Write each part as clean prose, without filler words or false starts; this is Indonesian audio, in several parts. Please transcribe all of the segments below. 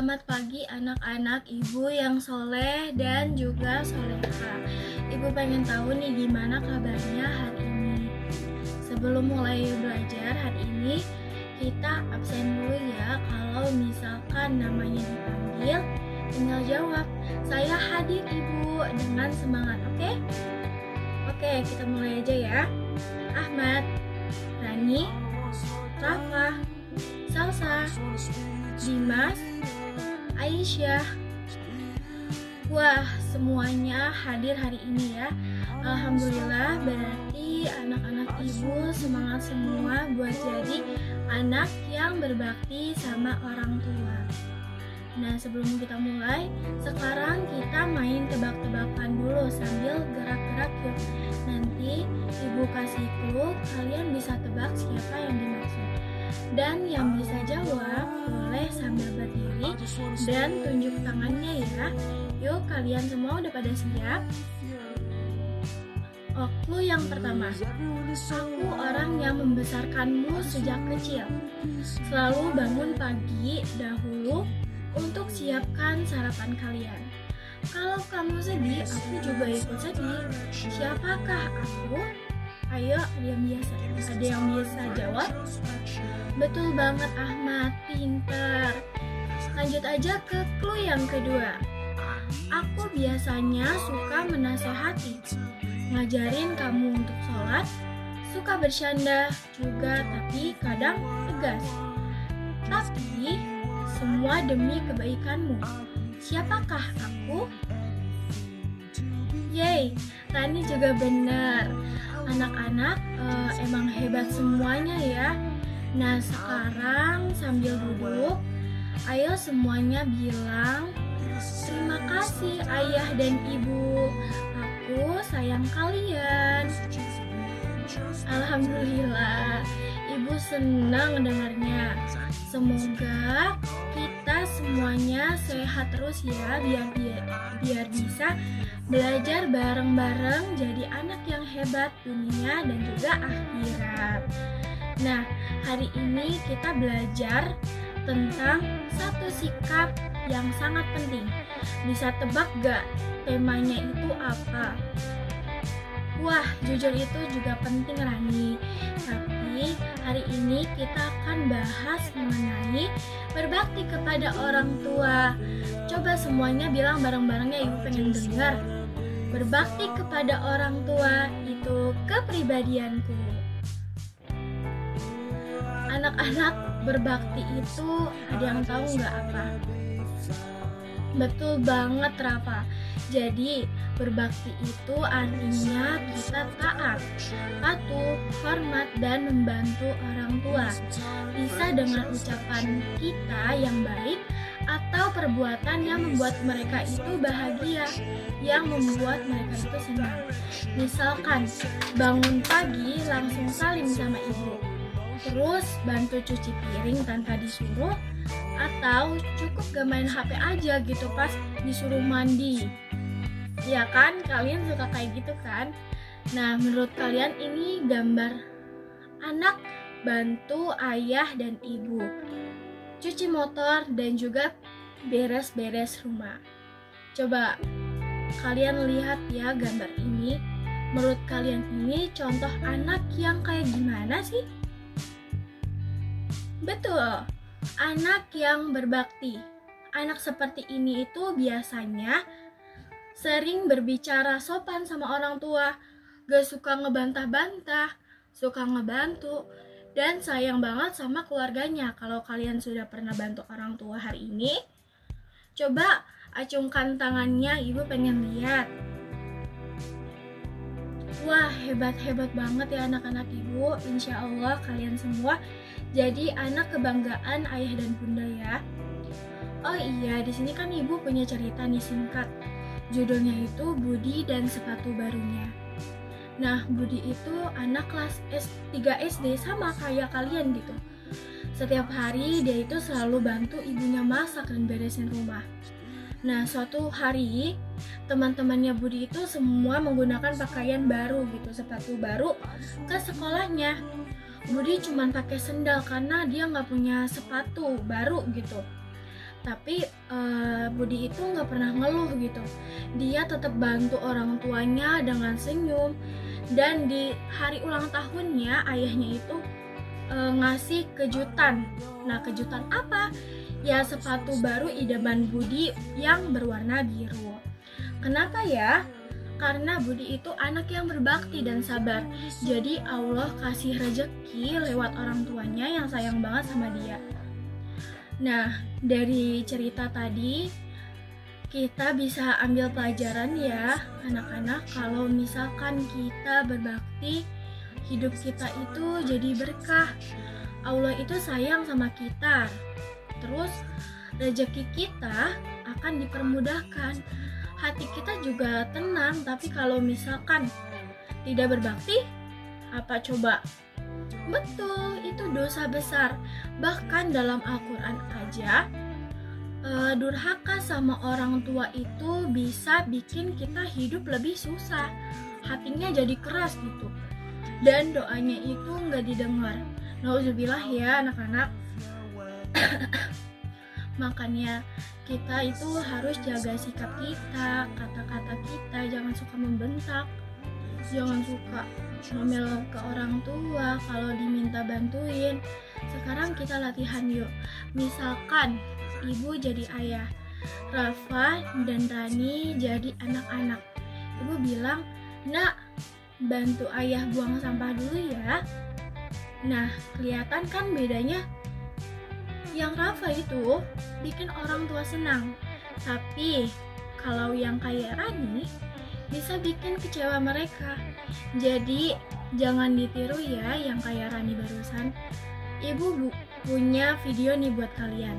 Selamat pagi anak-anak ibu yang soleh dan juga soleha. Ibu pengen tahu nih gimana kabarnya hari ini. Sebelum mulai belajar hari ini, kita absen dulu ya. Kalau misalkan namanya dipanggil, tinggal jawab, "Saya hadir ibu," dengan semangat, oke? Oke, kita mulai aja ya. Ahmad, Rani, Rafa, Salsa, Dimas, Aisyah. Wah, semuanya hadir hari ini ya. Alhamdulillah, berarti anak-anak ibu semangat semua buat jadi anak yang berbakti sama orang tua. Nah, sebelum kita mulai, sekarang kita main tebak-tebakan dulu sambil gerak-gerak yuk. Nanti ibu kasih clue, kalian bisa tebak siapa yang dimaksud. Dan yang bisa jawab boleh sambil berdiri dan tunjuk tangannya ya. Yuk, kalian semua udah pada siap? Oh, clue yang pertama. Aku orang yang membesarkanmu sejak kecil. Selalu bangun pagi dahulu untuk siapkan sarapan kalian. Kalau kamu sedih, aku juga ikut sedih. Siapakah aku? Ayo, yang biasa. Ada yang bisa jawab? Betul banget Ahmad, pinter. Lanjut aja ke clue yang kedua. Aku biasanya suka menasehati, ngajarin kamu untuk sholat, suka bercanda juga, tapi kadang tegas. Tapi semua demi kebaikanmu. Siapakah aku? Yeay, Rani juga benar. Anak-anak emang hebat semuanya ya. Nah, sekarang sambil duduk, ayo semuanya bilang, "Terima kasih ayah dan ibu. Aku sayang kalian." Alhamdulillah, ibu senang dengarnya. Semoga kita semuanya sehat terus ya, biar bisa belajar bareng-bareng jadi anak yang hebat dunia dan juga akhirat. Nah, hari ini kita belajar tentang satu sikap yang sangat penting. Bisa tebak gak temanya itu apa? Wah, jujur itu juga penting Rani. Tapi hari ini kita akan bahas mengenai berbakti kepada orang tua. Coba semuanya bilang bareng-bareng ya, ibu pengen dengar. Berbakti kepada orang tua itu kepribadianku. Anak-anak, berbakti itu ada yang tahu nggak apa? Betul banget Rafa. Jadi berbakti itu artinya kita taat, patuh, hormat, dan membantu orang tua. Bisa dengan ucapan kita yang baik atau perbuatan yang membuat mereka itu bahagia, yang membuat mereka itu senang. Misalkan bangun pagi langsung salim sama ibu, terus bantu cuci piring tanpa disuruh, atau cukup gak main HP aja gitu pas disuruh mandi. Ya kan, kalian suka kayak gitu kan? Nah, menurut kalian ini gambar anak bantu ayah dan ibu cuci motor dan juga beres-beres rumah. Coba kalian lihat ya gambar ini. Menurut kalian ini contoh anak yang kayak gimana sih? Betul, anak yang berbakti. Anak seperti ini itu biasanya sering berbicara sopan sama orang tua, gak suka ngebantah-bantah, suka ngebantu, dan sayang banget sama keluarganya. Kalau kalian sudah pernah bantu orang tua hari ini, coba acungkan tangannya, ibu pengen lihat. Wah, hebat-hebat banget ya anak-anak ibu. Insya Allah kalian semua jadi anak kebanggaan ayah dan bunda ya. Oh iya, di sini kan ibu punya cerita nih singkat. Judulnya itu Budi dan Sepatu Barunya. Nah, Budi itu anak kelas 3 SD sama kayak kalian gitu. Setiap hari dia itu selalu bantu ibunya masak dan beresin rumah. Nah, suatu hari teman-temannya Budi itu semua menggunakan pakaian baru gitu, sepatu baru ke sekolahnya. Budi cuma pakai sendal karena dia nggak punya sepatu baru gitu. Tapi Budi itu nggak pernah ngeluh gitu. Dia tetap bantu orang tuanya dengan senyum. Dan di hari ulang tahunnya ayahnya itu ngasih kejutan. Nah, kejutan apa? Ya, sepatu baru idaman Budi yang berwarna biru. Kenapa ya? Karena Budi itu anak yang berbakti dan sabar. Jadi Allah kasih rezeki lewat orang tuanya yang sayang banget sama dia. Nah, dari cerita tadi kita bisa ambil pelajaran ya anak-anak, kalau misalkan kita berbakti, hidup kita itu jadi berkah. Allah itu sayang sama kita. Terus rezeki kita akan dipermudahkan. Hati kita juga tenang. Tapi kalau misalkan tidak berbakti, apa coba? Betul, itu dosa besar. Bahkan dalam Al-Quran aja, durhaka sama orang tua itu bisa bikin kita hidup lebih susah. Hatinya jadi keras gitu. Dan doanya itu nggak didengar. Nauzubillah ya anak-anak. Makanya kita itu harus jaga sikap kita, kata-kata kita, jangan suka membentak, jangan suka ngomel ke orang tua kalau diminta bantuin. Sekarang kita latihan yuk. Misalkan ibu jadi ayah, Rafa dan Rani jadi anak-anak. Ibu bilang, "Nak, bantu ayah buang sampah dulu ya." Nah, kelihatan kan bedanya? Yang Rafa itu bikin orang tua senang. Tapi kalau yang kayak Rani bisa bikin kecewa mereka. Jadi jangan ditiru ya yang kayak Rani barusan. Ibu punya video nih buat kalian.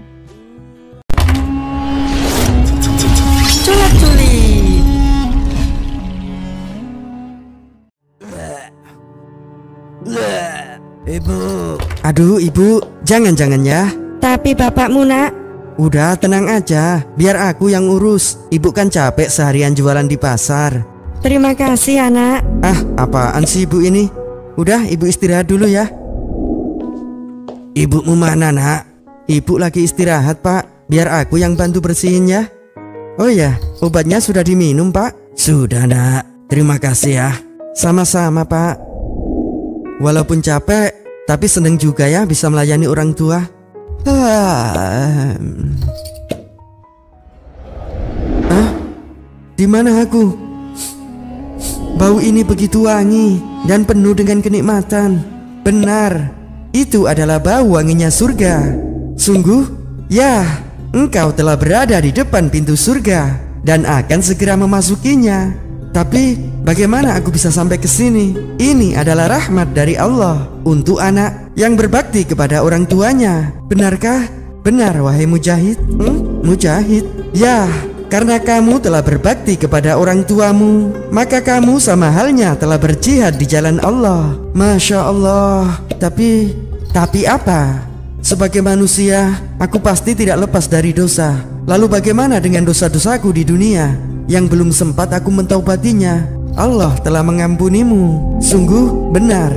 Culik-culik. Ibu. Aduh ibu, jangan-jangan ya. Tapi bapakmu nak. Udah tenang aja, biar aku yang urus. Ibu kan capek seharian jualan di pasar. Terima kasih anak. Ah, apaan sih ibu ini? Udah, ibu istirahat dulu ya. Ibumu mana nak? Ibu lagi istirahat pak, biar aku yang bantu bersihin ya. Oh ya, obatnya sudah diminum pak? Sudah nak, terima kasih ya. Sama-sama pak. Walaupun capek, tapi seneng juga ya bisa melayani orang tua. Hah? Di mana aku? Bau ini begitu wangi dan penuh dengan kenikmatan. Benar, itu adalah bau wanginya surga. Sungguh, ya, engkau telah berada di depan pintu surga dan akan segera memasukinya. Tapi bagaimana aku bisa sampai ke sini? Ini adalah rahmat dari Allah untuk anak yang berbakti kepada orang tuanya. Benarkah? Benar wahai Mujahid. Mujahid. Ya, karena kamu telah berbakti kepada orang tuamu, maka kamu sama halnya telah berjihad di jalan Allah. Masya Allah. Tapi apa? Sebagai manusia, aku pasti tidak lepas dari dosa. Lalu bagaimana dengan dosa-dosaku di dunia yang belum sempat aku mentaubatinya? Allah telah mengampunimu. Sungguh benar,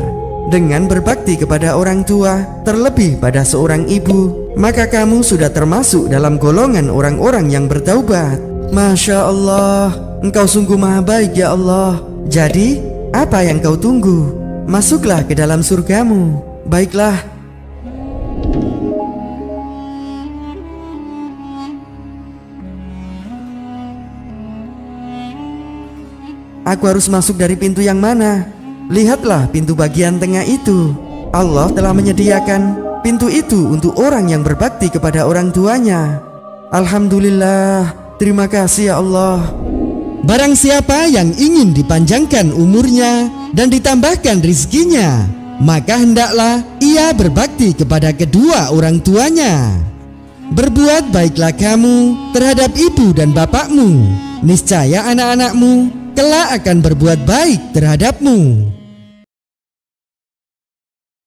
dengan berbakti kepada orang tua, terlebih pada seorang ibu, maka kamu sudah termasuk dalam golongan orang-orang yang bertaubat. Masya Allah, engkau sungguh maha baik ya Allah. Jadi, apa yang kau tunggu? Masuklah ke dalam surgamu. Baiklah. Aku harus masuk dari pintu yang mana? Lihatlah pintu bagian tengah itu. Allah telah menyediakan pintu itu untuk orang yang berbakti kepada orang tuanya. Alhamdulillah, terima kasih ya Allah. Barang siapa yang ingin dipanjangkan umurnya dan ditambahkan rizkinya, maka hendaklah ia berbakti kepada kedua orang tuanya. Berbuat baiklah kamu terhadap ibu dan bapakmu. Niscaya anak-anakmu kelak akan berbuat baik terhadapmu.